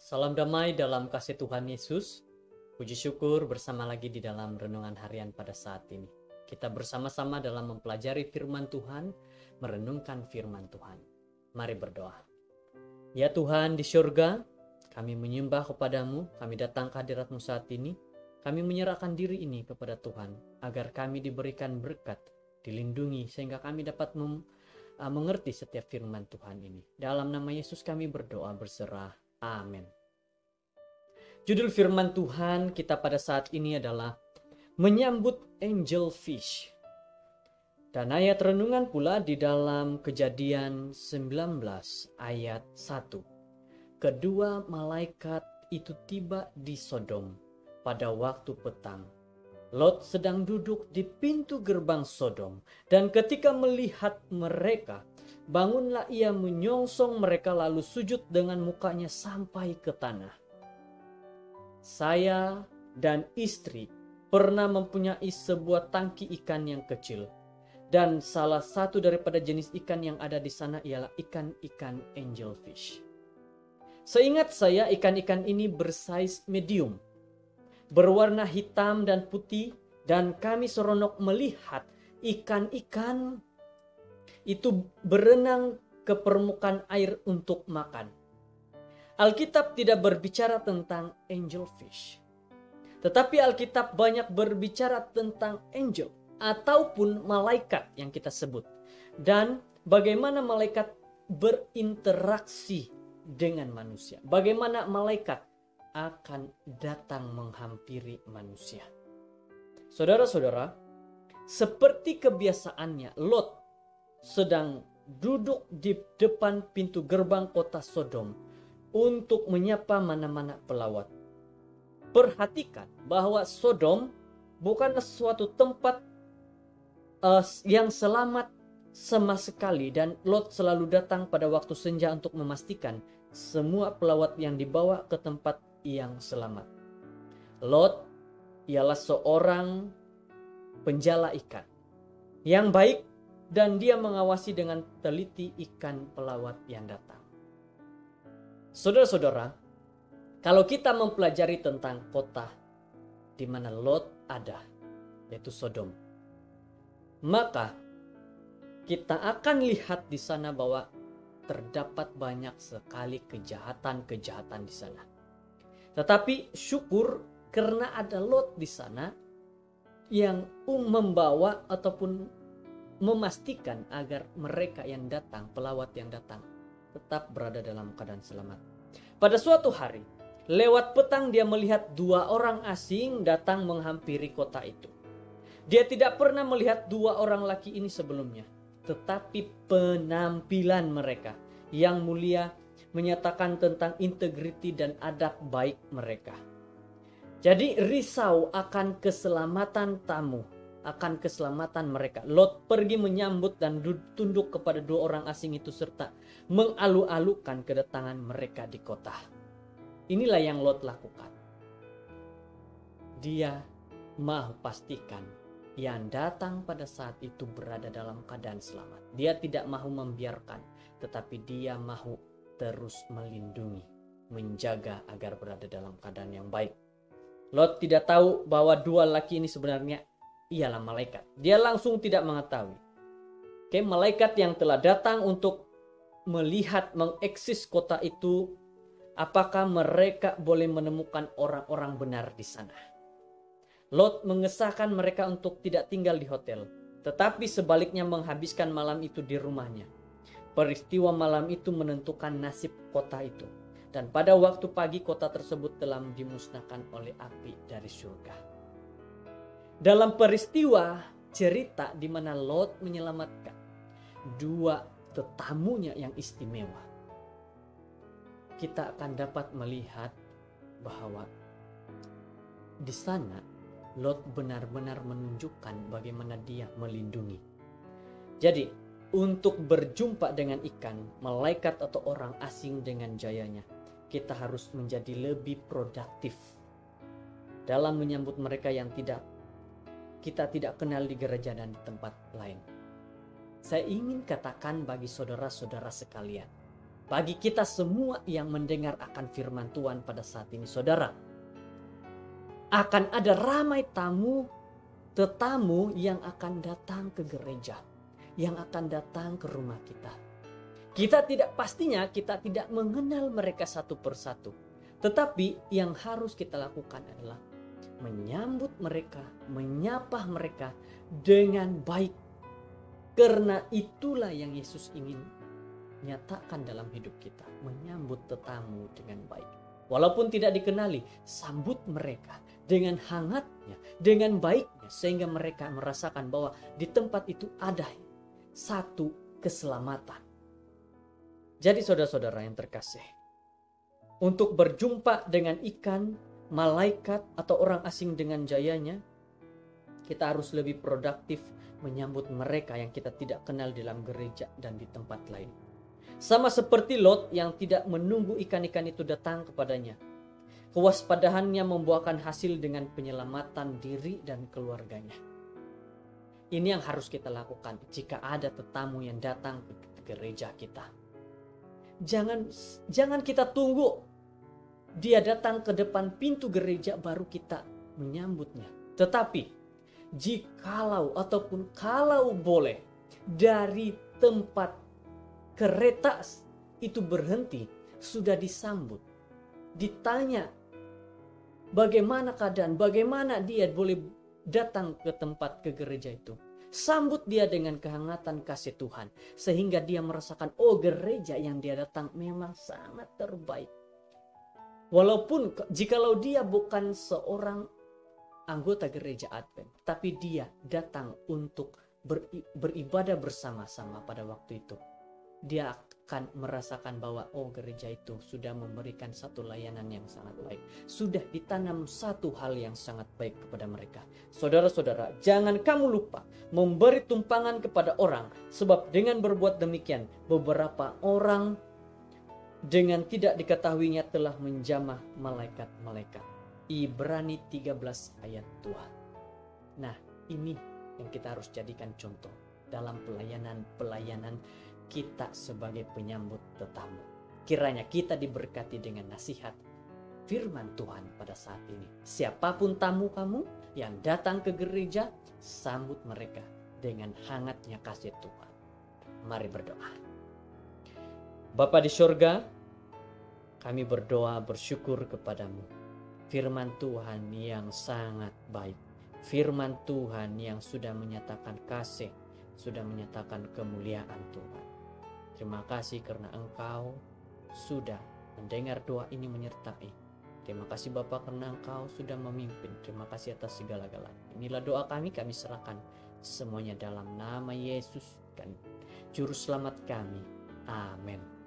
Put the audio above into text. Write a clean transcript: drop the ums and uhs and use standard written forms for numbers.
Salam damai dalam kasih Tuhan Yesus. Puji syukur bersama lagi di dalam renungan harian pada saat ini. Kita bersama-sama dalam mempelajari firman Tuhan, merenungkan firman Tuhan. Mari berdoa. Ya Tuhan di syurga, kami menyembah kepadamu, kami datang ke hadirat-Mu saat ini. Kami menyerahkan diri ini kepada Tuhan, agar kami diberikan berkat, dilindungi, sehingga kami dapat mengerti setiap firman Tuhan ini. Dalam nama Yesus kami berdoa berserah. Amin. Judul firman Tuhan kita pada saat ini adalah menyambut angelfish. Dan ayat renungan pula di dalam Kejadian 19 ayat 1. Kedua malaikat itu tiba di Sodom pada waktu petang. Lot sedang duduk di pintu gerbang Sodom, dan ketika melihat mereka, bangunlah ia menyongsong mereka lalu sujud dengan mukanya sampai ke tanah. Saya dan istri pernah mempunyai sebuah tangki ikan yang kecil, dan salah satu daripada jenis ikan yang ada di sana ialah ikan-ikan angelfish. Seingat saya, ikan-ikan ini bersaiz medium, berwarna hitam dan putih, dan kami seronok melihat ikan-ikan itu berenang ke permukaan air untuk makan. Alkitab tidak berbicara tentang angelfish, tetapi Alkitab banyak berbicara tentang angel ataupun malaikat yang kita sebut, dan bagaimana malaikat berinteraksi dengan manusia, bagaimana malaikat akan datang menghampiri manusia. Saudara-saudara, seperti kebiasaannya, Lot sedang duduk di depan pintu gerbang kota Sodom untuk menyapa mana-mana pelawat. Perhatikan bahwa Sodom bukanlah suatu tempat yang selamat sama sekali, dan Lot selalu datang pada waktu senja untuk memastikan semua pelawat yang dibawa ke tempat yang selamat. Lot ialah seorang penjala ikan yang baik, dan dia mengawasi dengan teliti ikan pelawat yang datang. Saudara-saudara, kalau kita mempelajari tentang kota di mana Lot ada, yaitu Sodom, maka kita akan lihat di sana bahwa terdapat banyak sekali kejahatan-kejahatan di sana. Tetapi syukur karena ada Lot di sana yang membawa ataupun memastikan agar mereka yang datang, pelawat yang datang, tetap berada dalam keadaan selamat. Pada suatu hari, lewat petang dia melihat dua orang asing datang menghampiri kota itu. Dia tidak pernah melihat dua orang laki ini sebelumnya, tetapi penampilan mereka yang mulia menyatakan tentang integriti dan adab baik mereka. Jadi risau akan keselamatan tamu, akan keselamatan mereka. Lot pergi menyambut dan tunduk kepada dua orang asing itu serta mengalu-alukan kedatangan mereka di kota. Inilah yang Lot lakukan. Dia mau pastikan yang datang pada saat itu berada dalam keadaan selamat. Dia tidak mau membiarkan, tetapi dia mau terus melindungi, menjaga agar berada dalam keadaan yang baik. Lot tidak tahu bahwa dua laki ini sebenarnya ialah malaikat. Dia langsung tidak mengetahui. Malaikat yang telah datang untuk melihat, mengeksis kota itu, apakah mereka boleh menemukan orang-orang benar di sana. Lot mengesahkan mereka untuk tidak tinggal di hotel, tetapi sebaliknya menghabiskan malam itu di rumahnya. Peristiwa malam itu menentukan nasib kota itu. Dan pada waktu pagi kota tersebut telah dimusnahkan oleh api dari surga. Dalam peristiwa cerita di mana Lot menyelamatkan dua tetamunya yang istimewa, kita akan dapat melihat bahwa di sana Lot benar-benar menunjukkan bagaimana dia melindungi. Jadi, untuk berjumpa dengan ikan, malaikat atau orang asing dengan jayanya, kita harus menjadi lebih produktif dalam menyambut mereka yang kita tidak kenal di gereja dan di tempat lain. Saya ingin katakan bagi saudara-saudara sekalian, bagi kita semua yang mendengar akan firman Tuhan pada saat ini, saudara. Akan ada ramai tetamu yang akan datang ke gereja, yang akan datang ke rumah kita. Kita tidak mengenal mereka satu persatu. Tetapi yang harus kita lakukan adalah menyambut mereka, menyapa mereka dengan baik. Karena itulah yang Yesus ingin nyatakan dalam hidup kita, menyambut tetamu dengan baik. Walaupun tidak dikenali, sambut mereka dengan hangatnya, dengan baiknya, sehingga mereka merasakan bahwa di tempat itu ada satu keselamatan. Jadi saudara-saudara yang terkasih, untuk berjumpa dengan ikan, malaikat, atau orang asing dengan jayanya, kita harus lebih produktif menyambut mereka yang kita tidak kenal dalam gereja dan di tempat lain. Sama seperti Lot yang tidak menunggu ikan-ikan itu datang kepadanya. Kewaspadaannya membuahkan hasil dengan penyelamatan diri dan keluarganya. Ini yang harus kita lakukan jika ada tetamu yang datang ke gereja kita. Jangan kita tunggu dia datang ke depan pintu gereja baru kita menyambutnya. Tetapi kalau boleh dari tempat kereta itu berhenti, sudah disambut, ditanya bagaimana keadaan, bagaimana dia boleh datang ke gereja itu. Sambut dia dengan kehangatan kasih Tuhan, sehingga dia merasakan, oh, gereja yang dia datang memang sangat terbaik. Walaupun jikalau dia bukan seorang anggota gereja Advent, tapi dia datang untuk beribadah bersama-sama pada waktu itu. Dia akan merasakan bahwa oh, gereja itu sudah memberikan satu layanan yang sangat baik. Sudah ditanam satu hal yang sangat baik kepada mereka. Saudara-saudara, jangan kamu lupa memberi tumpangan kepada orang. Sebab dengan berbuat demikian, beberapa orang dengan tidak diketahuinya telah menjamah malaikat-malaikat. Ibrani 13 ayat 2. Nah, ini yang kita harus jadikan contoh dalam pelayanan kita sebagai penyambut tetamu. Kiranya kita diberkati dengan nasihat firman Tuhan pada saat ini. Siapapun tamu kamu yang datang ke gereja, sambut mereka dengan hangatnya kasih Tuhan. Mari berdoa. Bapa di surga, kami berdoa bersyukur kepadamu. Firman Tuhan yang sangat baik. Firman Tuhan yang sudah menyatakan kasih, sudah menyatakan kemuliaan Tuhan. Terima kasih karena Engkau sudah mendengar doa ini menyertai. Terima kasih Bapa karena Engkau sudah memimpin. Terima kasih atas segala-galanya. Inilah doa kami serahkan semuanya dalam nama Yesus dan Juru Selamat kami. Amin.